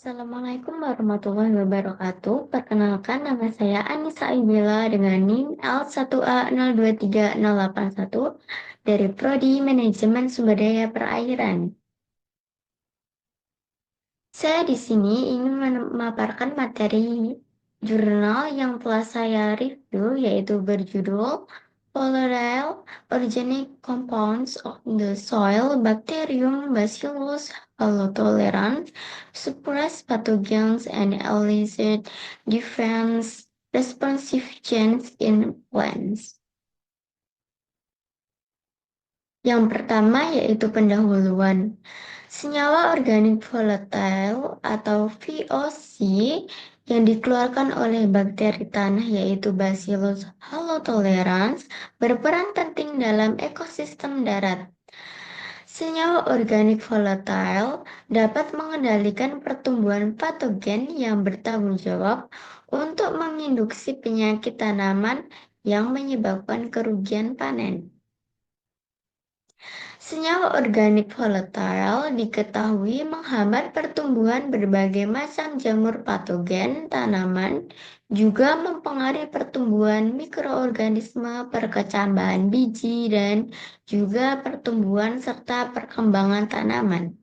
Assalamualaikum warahmatullahi wabarakatuh. Perkenalkan nama saya Anissa Ibila dengan NIM L1A023081 dari Prodi Manajemen Sumber Daya Perairan. Saya di sini ingin memaparkan materi jurnal yang telah saya review yaitu berjudul Volatile Organic Compounds of the Soil Bacterium Bacillus Halotolerans Suppress Pathogens and Elicit Defense Responsive Genes in Plants. Yang pertama yaitu pendahuluan. Senyawa organik volatile atau VOC yang dikeluarkan oleh bakteri tanah yaitu Bacillus halotolerans berperan penting dalam ekosistem darat. Senyawa organik volatile dapat mengendalikan pertumbuhan patogen yang bertanggung jawab untuk menginduksi penyakit tanaman yang menyebabkan kerugian panen. Senyawa organik volatile diketahui menghambat pertumbuhan berbagai macam jamur patogen tanaman, juga mempengaruhi pertumbuhan mikroorganisme, perkecambahan biji, dan juga pertumbuhan serta perkembangan tanaman.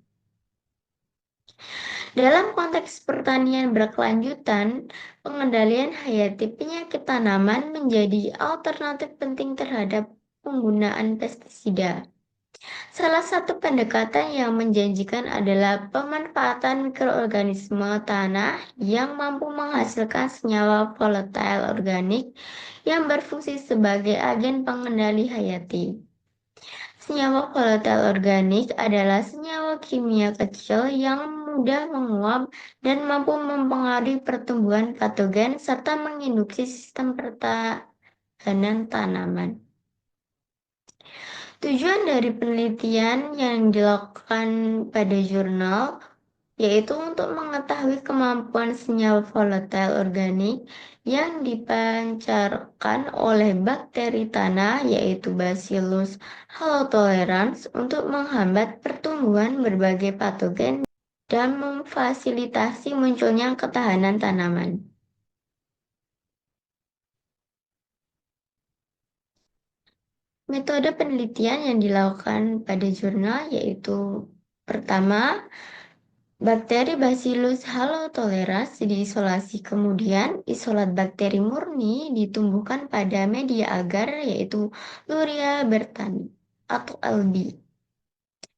Dalam konteks pertanian berkelanjutan, pengendalian hayati penyakit tanaman menjadi alternatif penting terhadap penggunaan pestisida. Salah satu pendekatan yang menjanjikan adalah pemanfaatan mikroorganisme tanah yang mampu menghasilkan senyawa volatile organik yang berfungsi sebagai agen pengendali hayati. Senyawa volatile organik adalah senyawa kimia kecil yang mudah menguap dan mampu mempengaruhi pertumbuhan patogen serta menginduksi sistem pertahanan tanaman. Tujuan dari penelitian yang dilakukan pada jurnal yaitu untuk mengetahui kemampuan senyawa volatile organik yang dipancarkan oleh bakteri tanah yaitu Bacillus halotolerans untuk menghambat pertumbuhan berbagai patogen dan memfasilitasi munculnya ketahanan tanaman. Metode penelitian yang dilakukan pada jurnal yaitu pertama, bakteri Bacillus halotolerans diisolasi, kemudian isolat bakteri murni ditumbuhkan pada media agar yaitu Luria bertani atau LB.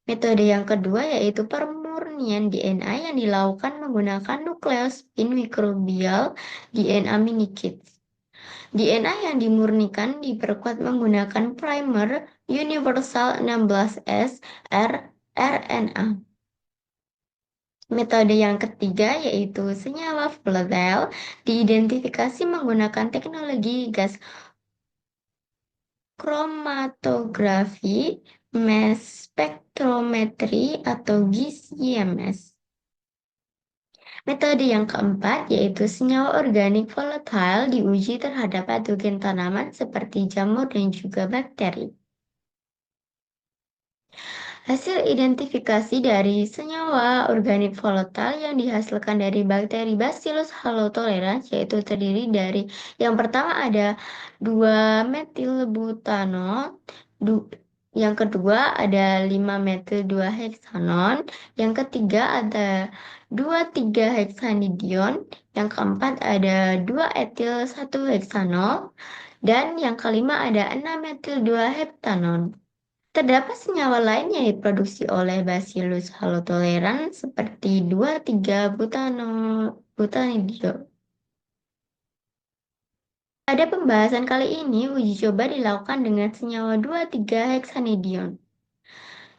Metode yang kedua yaitu pemurnian DNA yang dilakukan menggunakan nukleospin mikrobial DNA minikits. DNA yang dimurnikan diperkuat menggunakan primer universal 16S rRNA. Metode yang ketiga yaitu senyawa volatile diidentifikasi menggunakan teknologi gas kromatografi, mass spectrometry atau GC-MS. Metode yang keempat yaitu senyawa organik volatile diuji terhadap patogen tanaman seperti jamur dan juga bakteri. Hasil identifikasi dari senyawa organik volatile yang dihasilkan dari bakteri Bacillus halotolerans yaitu terdiri dari yang pertama ada 2-metilbutanol, yang kedua ada 5-metil-2-heksanon, yang ketiga ada 2,3-heksanidion, yang keempat ada 2-etil-1-heksanol, dan yang kelima ada 6-metil-2-heptanon. Terdapat senyawa lain yang diproduksi oleh Bacillus halotolerans seperti 2,3-butanidiol. Pada pembahasan kali ini, uji coba dilakukan dengan senyawa 2,3-heksanidion.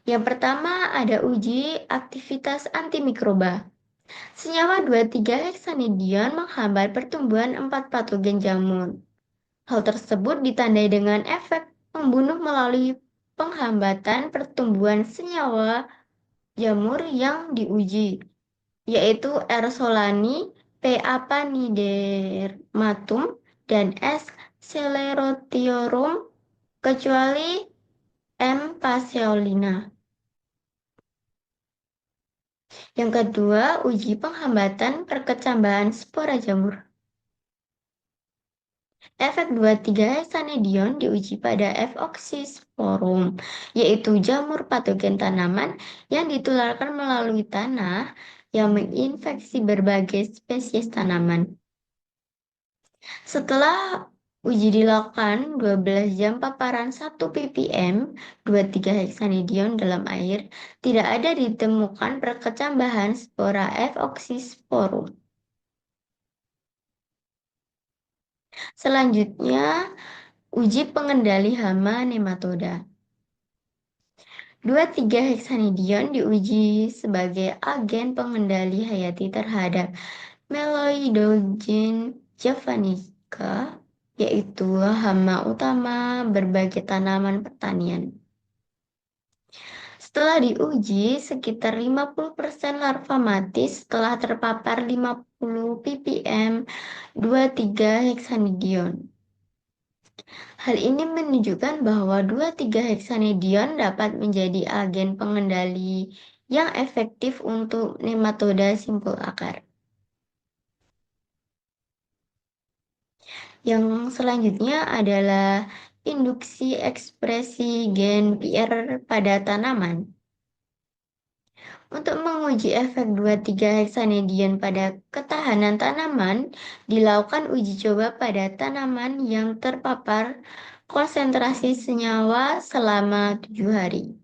Yang pertama ada uji aktivitas antimikroba. Senyawa 2,3-heksanidion menghambat pertumbuhan 4 patogen jamur. Hal tersebut ditandai dengan efek membunuh melalui penghambatan pertumbuhan senyawa jamur yang diuji, yaitu R. solani, P. apanidermatum, dan S. sclerotirum, kecuali M. passeolina. Yang kedua, uji penghambatan perkecambahan spora jamur. Efek 2,3-heksanedion diuji pada F-oxysporum, yaitu jamur patogen tanaman yang ditularkan melalui tanah yang menginfeksi berbagai spesies tanaman. Setelah uji dilakukan 12 jam paparan 1 ppm 2,3-heksanedion dalam air, tidak ada ditemukan perkecambahan spora F-oxysporum. Selanjutnya, uji pengendali hama nematoda. 2,3-heksanedion diuji sebagai agen pengendali hayati terhadap Meloidogen javanica, yaitu hama utama berbagai tanaman pertanian. Setelah diuji, sekitar 50% larva mati setelah terpapar 50 ppm 2,3-heksanedion. Hal ini menunjukkan bahwa 2,3-heksanedion dapat menjadi agen pengendali yang efektif untuk nematoda simpul akar. Yang selanjutnya adalah induksi ekspresi gen PR pada tanaman. Untuk menguji efek 2,3-heksanedion pada ketahanan tanaman, dilakukan uji coba pada tanaman yang terpapar konsentrasi senyawa selama 7 hari.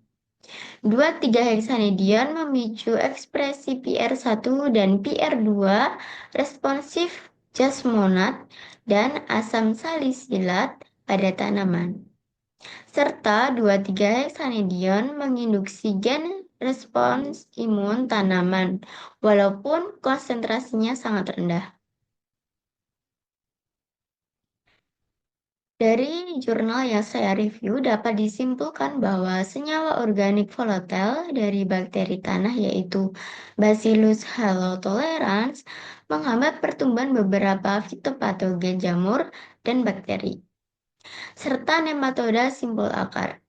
2,3-heksanedion memicu ekspresi PR1 dan PR2 responsif jasmonat dan asam salisilat pada tanaman. Serta 2,3-heksanedion menginduksi gen respons imun tanaman, walaupun konsentrasinya sangat rendah. Dari jurnal yang saya review dapat disimpulkan bahwa senyawa organik volatil dari bakteri tanah yaitu Bacillus halotolerans menghambat pertumbuhan beberapa fitopatogen jamur dan bakteri, serta nematoda simpul akar.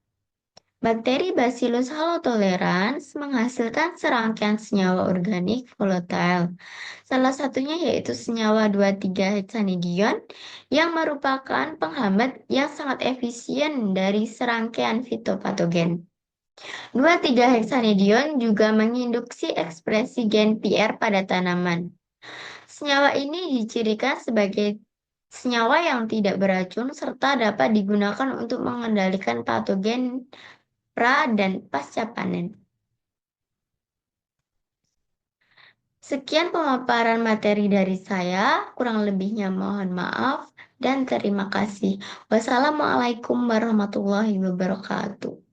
Bakteri Bacillus halotolerans menghasilkan serangkaian senyawa organik volatil. Salah satunya yaitu senyawa 2,3-heksanedion yang merupakan penghambat yang sangat efisien dari serangkaian fitopatogen. 2,3-heksanedion juga menginduksi ekspresi gen PR pada tanaman. Senyawa ini dicirikan sebagai senyawa yang tidak beracun serta dapat digunakan untuk mengendalikan patogen pra dan pasca panen. Sekian pemaparan materi dari saya, kurang lebihnya mohon maaf dan terima kasih. Wassalamualaikum warahmatullahi wabarakatuh.